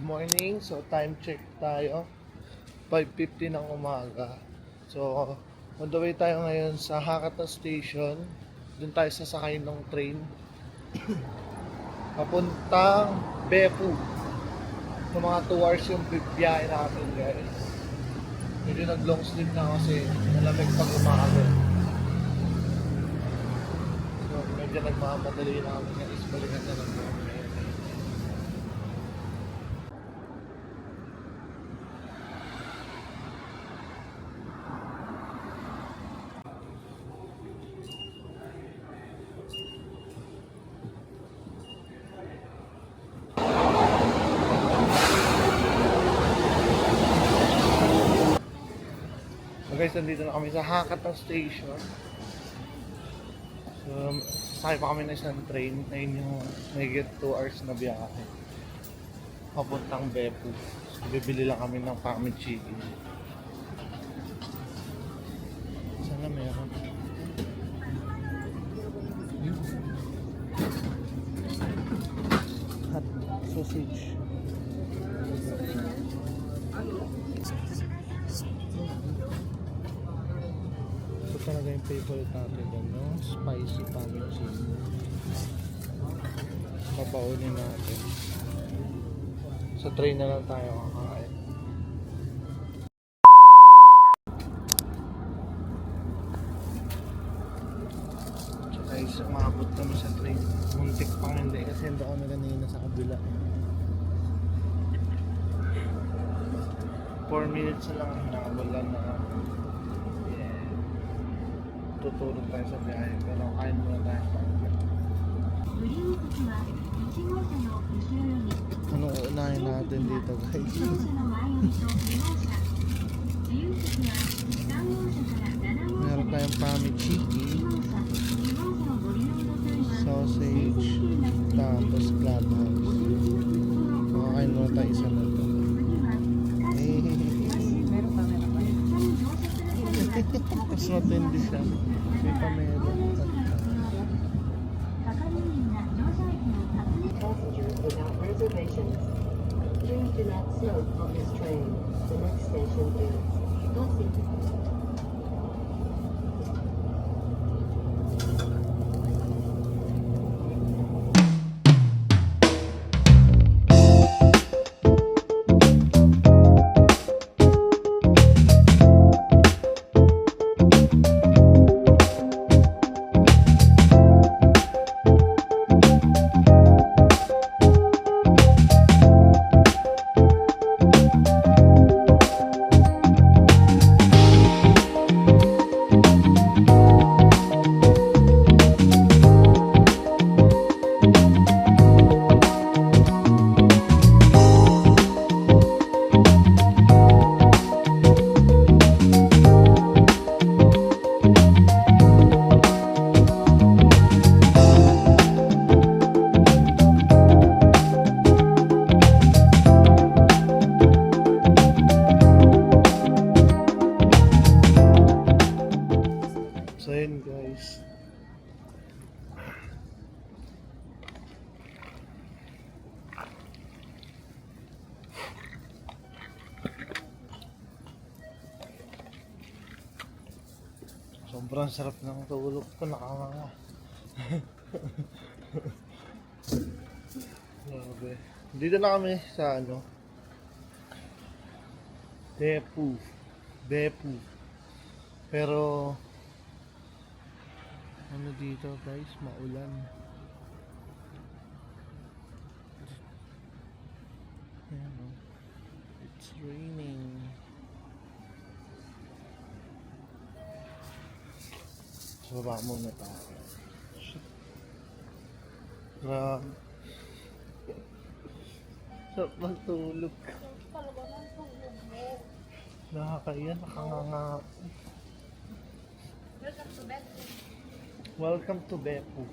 morning. So time check tayo. 5:50 ng umaga. So on the way tayo ngayon sa Hakata Station. Doon tayo sasakay ng train. Papuntang Beppu. So mga 2 hours yung bibiyahe natin, guys. Medyo nag-long sleep na kasi malamig pag umaga. So medyo nagmamadali na kami guys. Balikan na lang namin. So guys, nandito na kami sa Hakata Station. So, sasakay pa kami na isang train. Ayun yung may 2 hours na biyahe. Papuntang Beppu. So, bibili lang kami ng pamid chicken. Sana meron. Hot sausage. Ito talaga yung favorite natin dyan, no? Spicy pamid chicken. Babaunin natin. Sa train na lang tayo kakain. So guys, umabot kami sa train. Muntik pang hindi kasi hindi ako na kanina sa kabila. 4 minutes na lang hinabala na tutulog tayo sa biyahe, pero kain muna tayo. Anong uunahin natin dito, guys? Meron tayong pamid chicken, sausage, tapos clubhouse. Makakain muna tayo isa na ito. Mas matindi siya. May pamela. Passengers without reservations, please do not smoke on this train. The next station is Bussy. So yun guys, sobrang sarap ng tulog ko, nakakanga. Grabe. Dito na kami sa Beppu. Pero dito guys, maulan. Ayan, it's raining. So baba muna tayo. Grabe. Sarap magtulog. Nakakaya, nakanganga. Welcome to Beppu.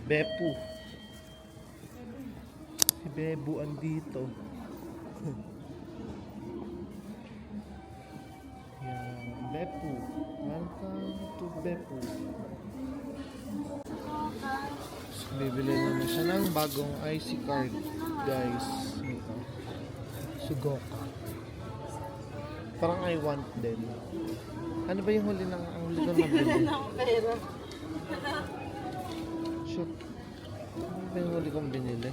Beppu. Si Bebo andito. Yan, Beppu. Welcome to Beppu. Bibili naman siya ng bagong IC card. guys. Ito. Sugoka. Parang I want din. Ano ba yung huli ng ang huli ko nabili? Pera. Shoot. Ano ba yung huli kong binili?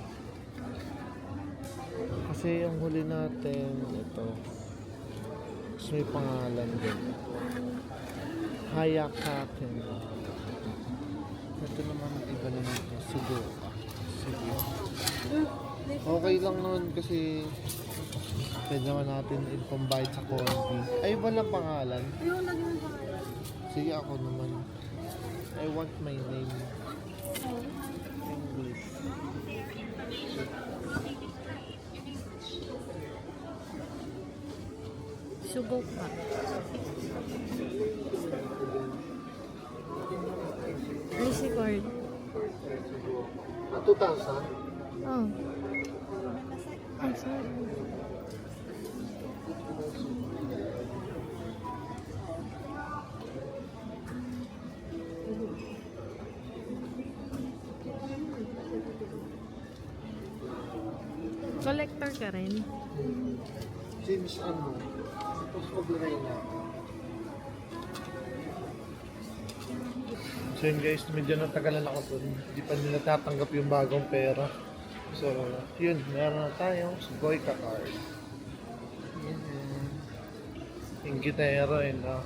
Kasi yung huli natin, ito. Tapos may pangalan din. Hayak natin. Ito naman ang iba naman ito. Sugoka. Sige. Okay lang noon kasi pwede naman natin i-combine sa konti. Ay, walang pangalan. Ayun, lagi yung pangalan. Sige, ako naman. I want my name. English. Sugok pa. Easy card. 2,000? Oh. Ay, sorry. Collector ka rin? James ano? Tapos maglagay na. So yun guys, medyo natagalan ako dun. Hindi pa nila tatanggap yung bagong pera. So, yun, meron na tayong Sugoka card. Yung gitero eh, no?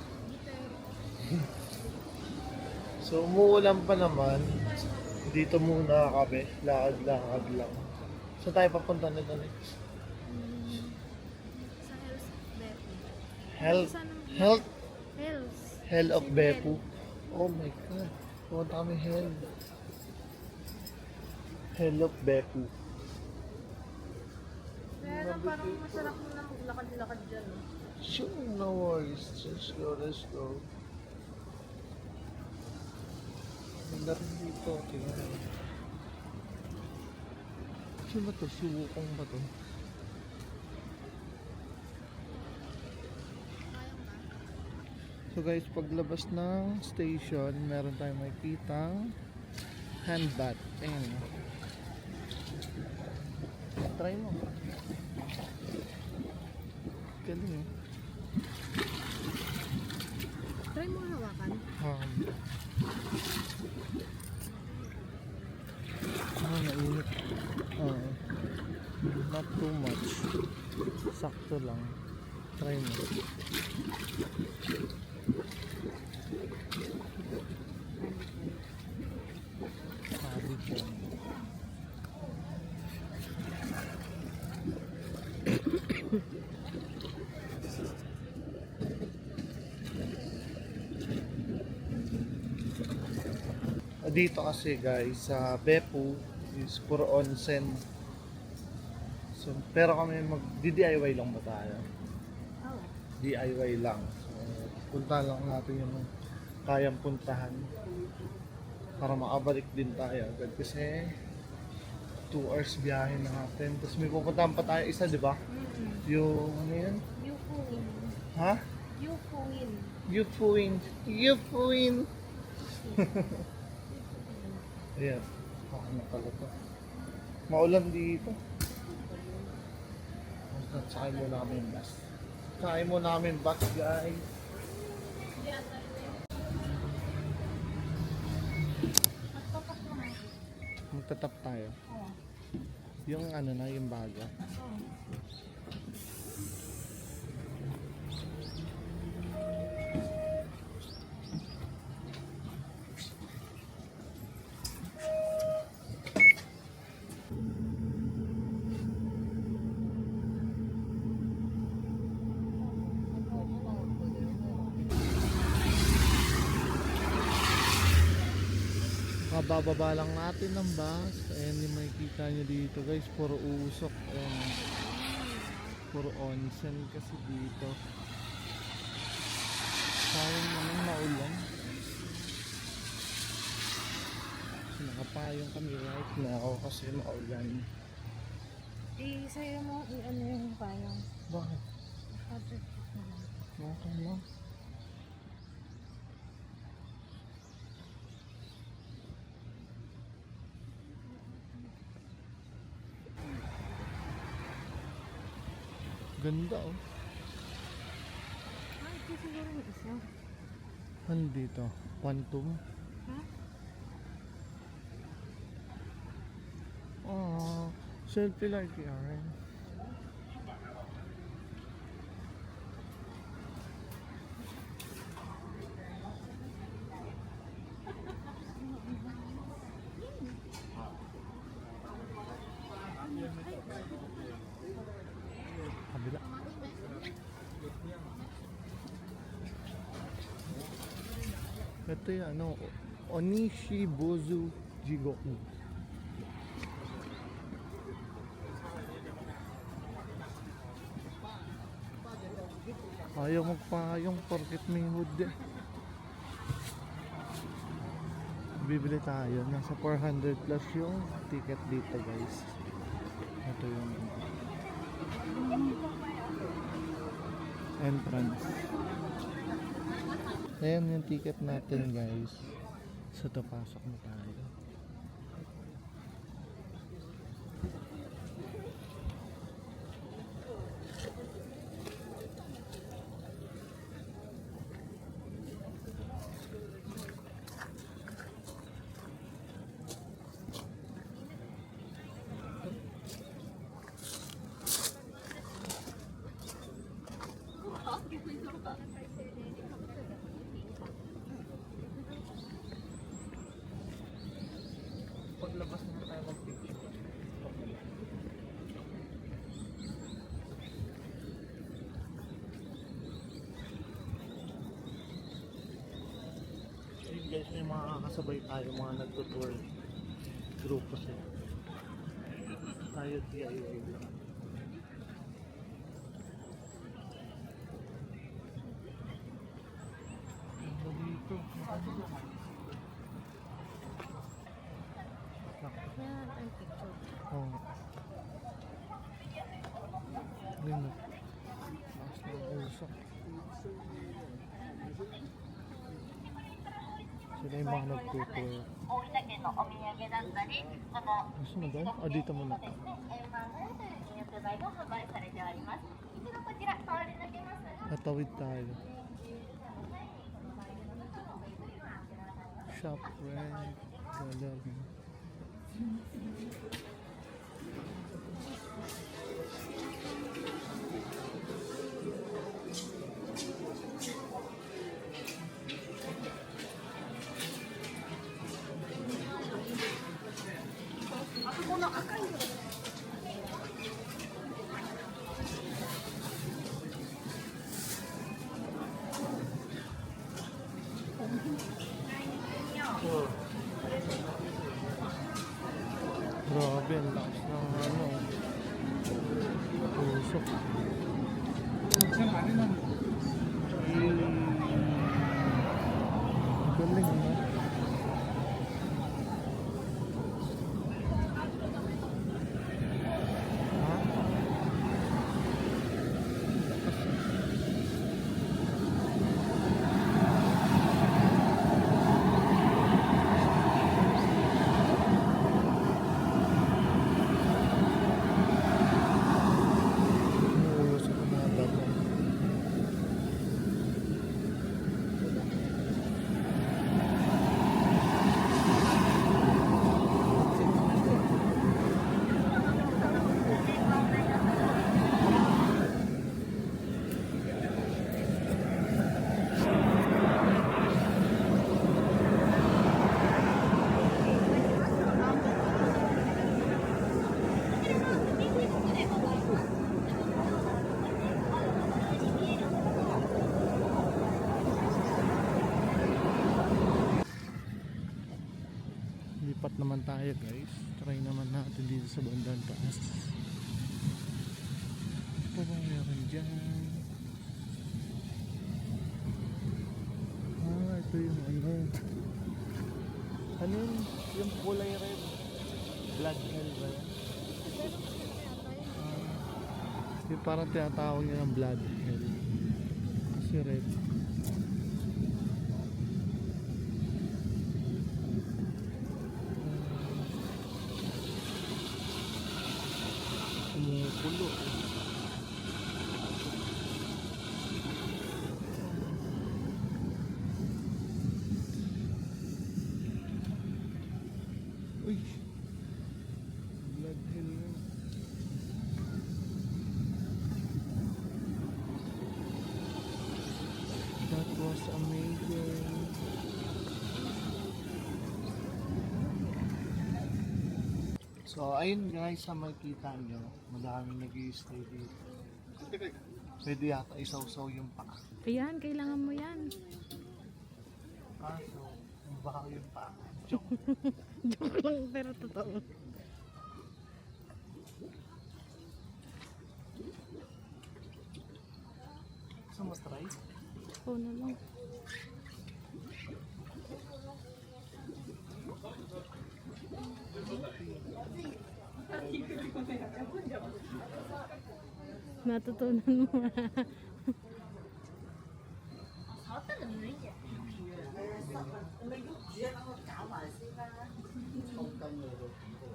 So, umuulan pa naman. Dito muna kami. Lakad-lakad lang. Saan tayo papunta nito next? Sa Hells Beppu. Health? Hells. Hell of Beppu. Oh my God. Pumunta kami hell. Hell of Beppu. Kaya lang parang masarap mo na maglakad-lakad dyan. Sure, no worries. Let's go, let's go. Ganda rin dito. Tingnan. Sino ba to? Suwukong ba to? So guys, paglabas ng station, meron tayong makikita handbat. Ayan. Try mo. Galing eh. Try mo hawakan. Mainit. Not too much. Sakto lang. Try mo. Sabi ko. Dito kasi guys sa Beppu is puro onsen. So, pero kami mag-DIY lang ba tayo? Oh. DIY lang. So, punta lang natin yung kayang puntahan para makabalik din tayo agad kasi 2 hours biyahe na natin. Tapos may pupuntahan pa tayo isa, di ba? Yung ano yan? Yufuin. Ha? Yufuin. Yufuin. Yufuin. Ayan. Ano pala to? Maulan dito. Sakay muna kami yung bus. Sakay muna kami yung bus, guys. Magtatap tayo. Yung ano na, yung baga. Kabababa lang natin ng bus. Ayan yung makikita nyo dito guys. Puro usok. Ayan. Puro onsen kasi dito. Sayang naman maulan. Nakapayong kami right now kasi maulan. Sa'yo mo, ano yung payong? Bakit? Okay lang. Ganda oh. Ah, ito siguro yung isa. Ano dito? Quantum? Ha? Oh, selfie like yan. Kabila. Ito yung ano, Onishi Bozu Jigoku. Ayaw magpayong porkit may hood eh. Bibili tayo. Nasa 400 plus yung ticket dito guys. Ito yung entrance. Ayan yung ticket natin guys. So ito pasok na tayo. Paglabas na tayo mag-picture. Ayun guys, may mga kakasabay tayo, mga nagtutour grupo sila. Tayo DIY lang. Ano dito? Yan ang picture. Oo. Yun na. Lakas ng usok. Sila yung mga nagtutour. 大分県のお土産だったり、また Gusto mo doon? Ah, dito muna. 入浴剤が販売されております。一度こちら触り抜けますが、 Tatawid tayo. Shop rent. Gallery. Grabe, ang lakas ng ano. Usok. Galing mo. Usok ang mga damo. Lipat naman tayo guys. Try naman natin dito sa bandang taas. Ito ba meron dyan? Ah, ito yung ano. Ano yun? Yung kulay red. Blood hell ba yan? Yung parang tinatawag nyo ng blood hell. Kasi red. Kumukulo. That's amazing. So, ayun guys, sa makikita nyo, madaming nag-i-stay dito. Pwede yata isaw-saw yung paa. Ayan, kailangan mo yan. Kaso, ang baho yung paa. Joke. Joke lang, pero totoo. Gusto mo try? Oo na lang. Natutunan mo.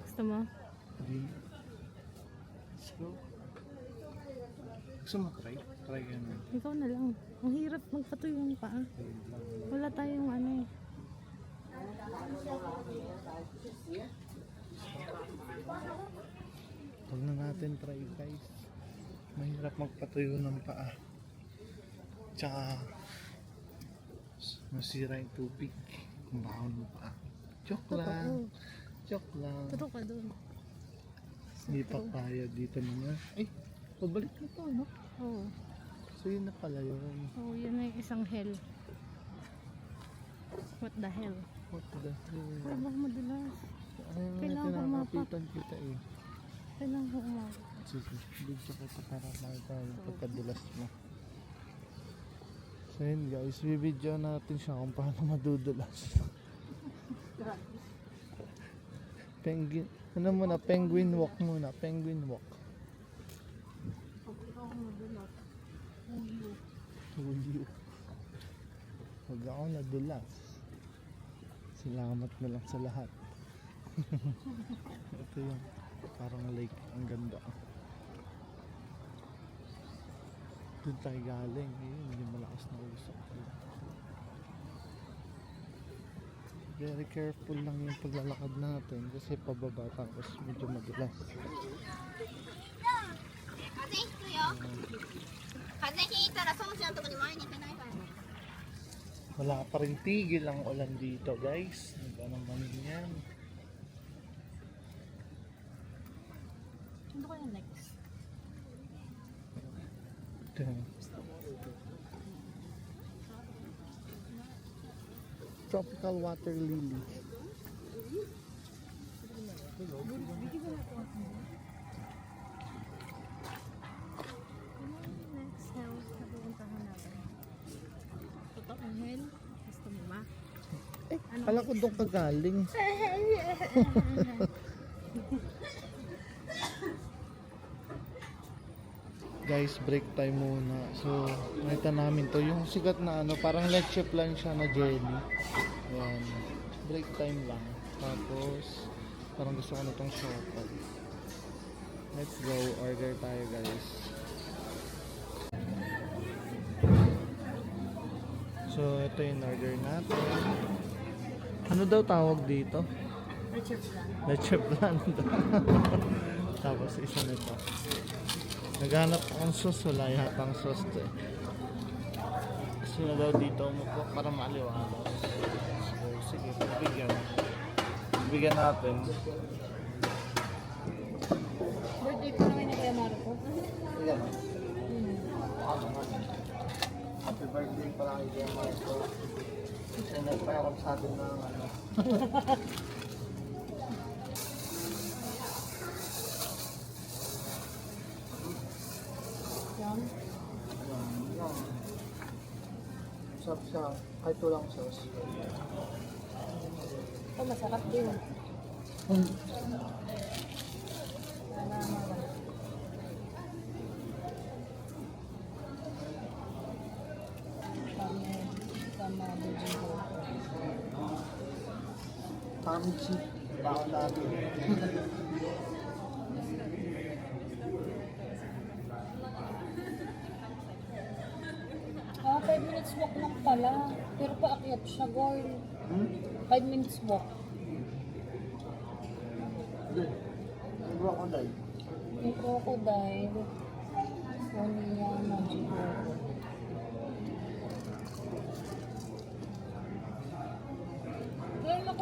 Gusto mo? Hindi. Let's go. Gusto mo try? Try ka na. Ikaw na lang. Ang hirap magpatuyo ng paa. Wala tayong ano eh. Huwag na natin try guys. Mahirap magpatuyo ng paa. Tsaka masira yung tubig kung baho ng paa. Joke lang. Joke lang. Turo ka doon. Hindi pa kaya dito naman. Ay, pabalik na to, no? Oo. So yun na pala yun. Oo, yun na yung isang hell. What the hell? What the hell? Ay, baka madulas. Ayaw nga Kailangan tinakapitan kita eh. Kailangan ko umabot. Sige, video kita para makita yung pagkadulas mo. So yun guys, bibidyo natin siya kung paano madudulas. Penguin, ano muna, penguin walk muna, penguin walk. Tuyo. Huwag ako nadulas. Salamat na lang sa lahat. Ito yung parang lake, ang ganda. Doon tayo galing, hindi malakas na usok. Very careful lang yung paglalakad natin kasi pababa tapos medyo madulas. 風邪ひくよ。風邪ひいたらそうちゃんとこに前に行けないからね。 Wala pa rin tigil ang ulan dito guys. Ano naman yan? Ano ko yung next? Ito. Tropical water lily. Next hell na pupuntahan natin. Totoong hell? Gusto mo ba? Kala ko doon ka galing. Guys, break time muna. So, nakita namin to. Yung sigat na ano, parang leche plan siya na jelly. Ayan. Break time lang. Tapos, parang gusto ko na itong shopper. Let's go. Order tayo guys. So, ito yung order natin. Ano daw tawag dito? Richard Plan. Leche plan daw. Tapos isa nito. Naghanap akong sauce, wala yatang sauce to eh. Gusto na daw dito umupo para maliwanag. So, sige, bigyan. Bigyan natin. Birthday ko naman ni Kuya Marco. Bigyan. Happy birthday para kay Kuya Marco. Kasi nagpahirap sa atin ng ano. Yan. Yan. Sarap siya. Kahit walang sauce. Ito masarap din. Tamchi. Bawal natin. Ah, 5 minutes walk lang pala. Pero paakyat siya, girl. 5 minutes walk. Crocodile. Yung crocodile. Sonia Magic.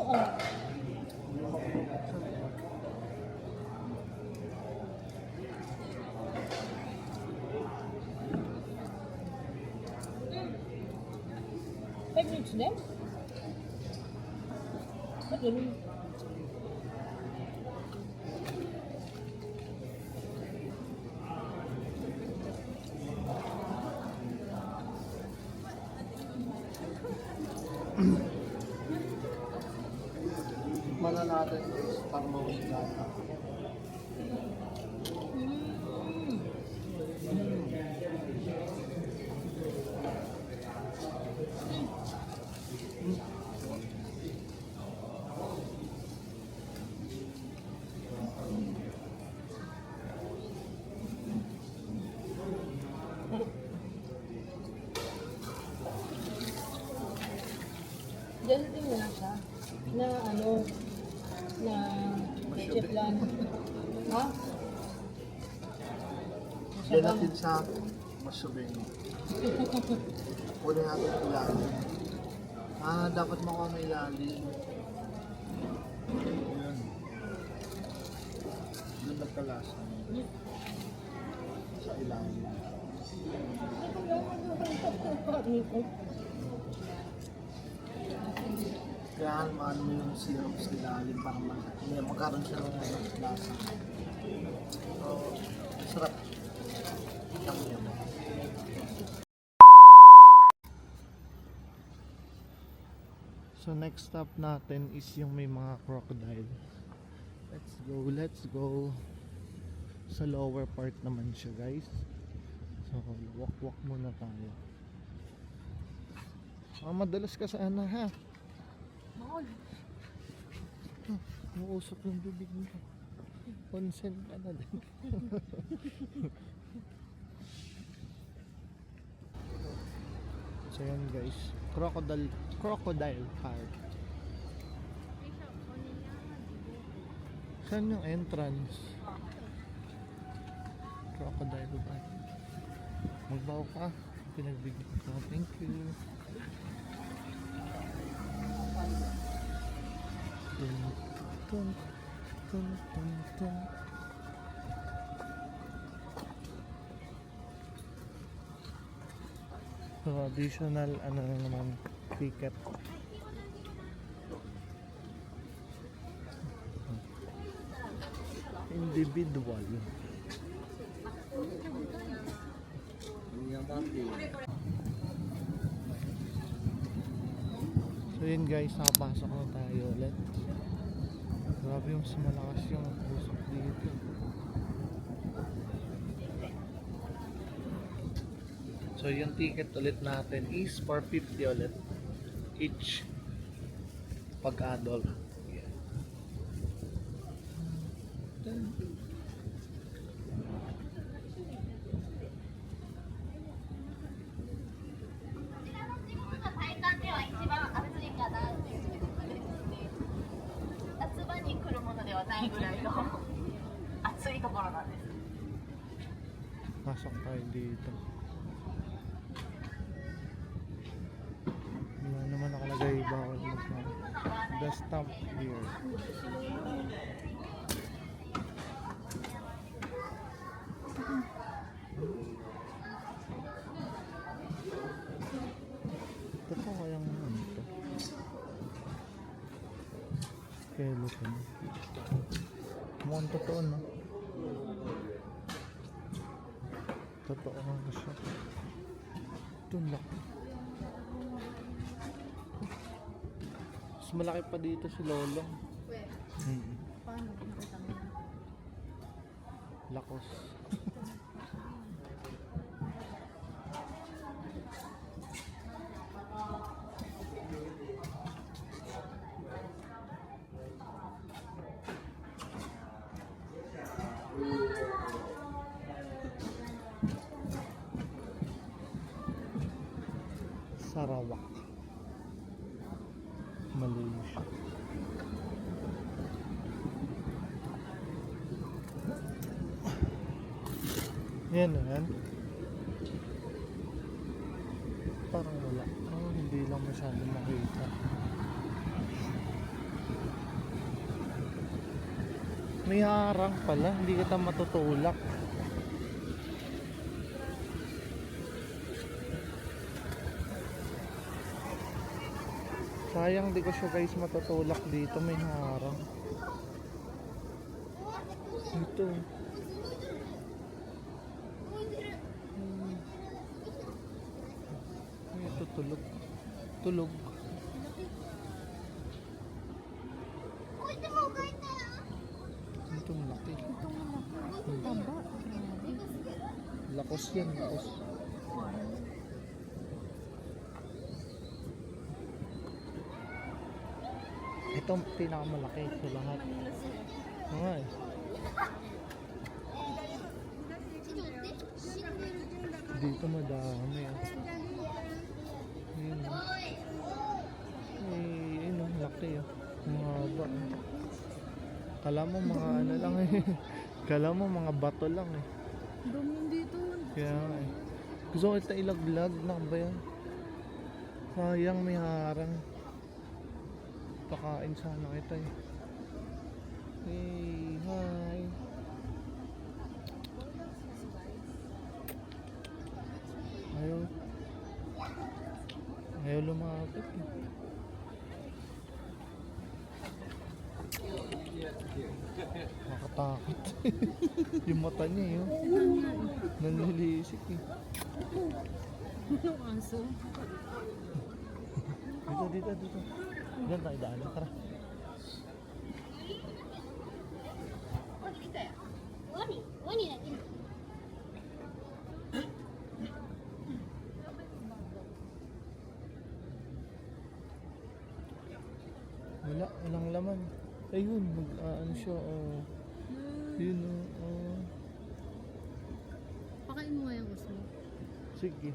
Oo. Five minutes din? Ba't ganun? Mana natin is para mawin data. Diyan din na siya. Na ano, na ketchup lang. Ha? Gelatin sa masubing. Kunin natin yung ilalim. Dapat makuha may ilalim. Yun. Doon nagkalasa. Sa ilalim. Kaya maano mo yung syrup sa ilalim para magkaroon siya ng lasa. So, sarap. Yum. So next stop natin is yung may mga crocodile. Let's go. Sa lower part naman siya, guys. So walk muna tayo. Madalas ka sana ha. Uusok yung bibig mo. Consent ka na din. So yan guys, crocodile park. Saan yung entrance? Crocodile park. Magbaw ka, pinagbigyan ko. Thank you. Dun. So, additional ano na naman ticket. Individual. So yun guys, nakapasok na tayo ulit. Grabe yung malakas yung usok dito. So yung ticket ulit natin is 450 ulit each pag adult. Yeah. Pasok tayo dito. Wala naman nakalagay bawal mag the stamp here. Ito po kayang ano ito? Skeleton. Mukhang totoo no? Totoo nga siya. Ito laki. Mas malaki pa dito si Lolong. Paano? Nakita mo na? Lakos. Sarawak, Malaysia. Yan na yan. Parang wala. Hindi lang masyado makita. May harang pala, hindi kita matutulak. Sayang di ko siya guys matutulak dito, may harang. Dito. Ito tulog. Tulog. Ito malaki. Ito malaki. Taba. Grabe. Lakos yan, lakos. Ito ang pinakamalaki sa lahat. Mga eh. Dito madami ah. Ayun ah. Ayun ah, laki ah. Mahaba. Kala mo mga ano lang eh. Kala mo mga bato lang eh. Dumi dito. Kaya nga eh. Gusto ko kita ilaglag na ba yan? Sayang may harang. Pakain sana kita eh. Hey, hi. Ayaw. Ayaw lumapit eh. Nakatakot. Yung mata niya yun. Nanlilisik eh. Anong aso? Dito. Diyan tayo daan. Tara. Walang laman. Ayun, ano siya, yun, Pakain mo nga yung uso mo. sige.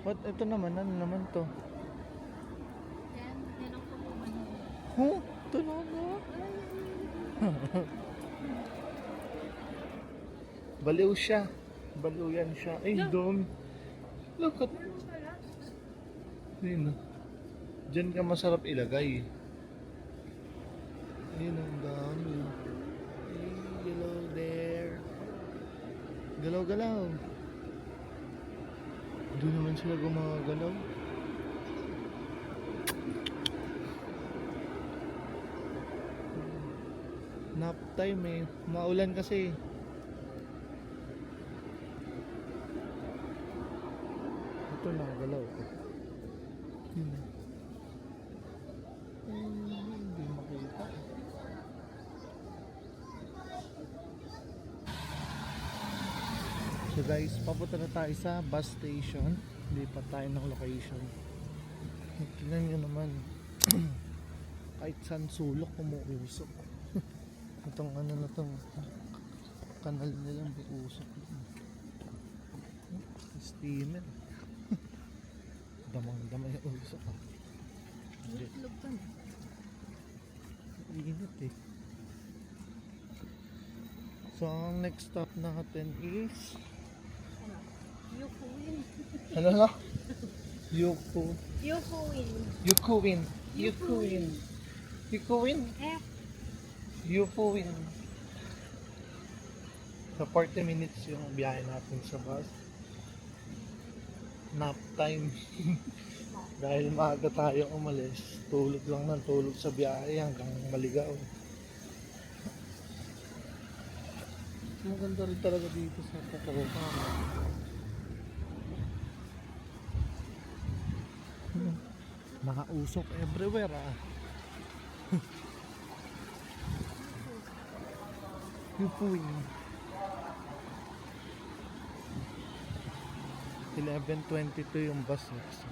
What, ito naman, ano naman to? Yan ang pagkuman mo. Huh? Ito naman. Baliw siya. Baliw yan siya. Ay, dom. Look at. Ayun. Diyan ka masarap ilagay. Ayun, ang dami. Hey, hello there. Galaw-galaw. Doon naman sila gumagalaw. Nap time eh. Maulan kasi. Ito na, galaw. Yun. Hindi makita. So guys, papunta na tayo sa bus station. Lipat tayo ng location. Tingnan nyo naman. Kahit saan sulok umuusok. Itong ano na itong kanal nilang usok. Steamer. Damang-dama yung usok. Itlog ka na. Init eh. So ang next stop natin is Yukuin. ano na? Yukuin. Yukuin. Yukuin. Yukuin. So 40 minutes yung biyahe natin sa bus. Nap time. Dahil maaga tayo umalis, tulog lang ng tulog sa biyahe hanggang maligaw. Maganda rin talaga dito sa Tacloban. Nakausok everywhere ah. Yupuin. 11:22 yung bus next.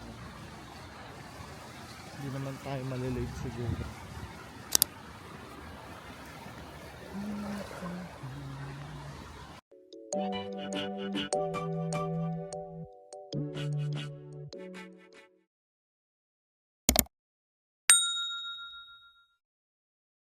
Hindi naman tayo malilate siguro.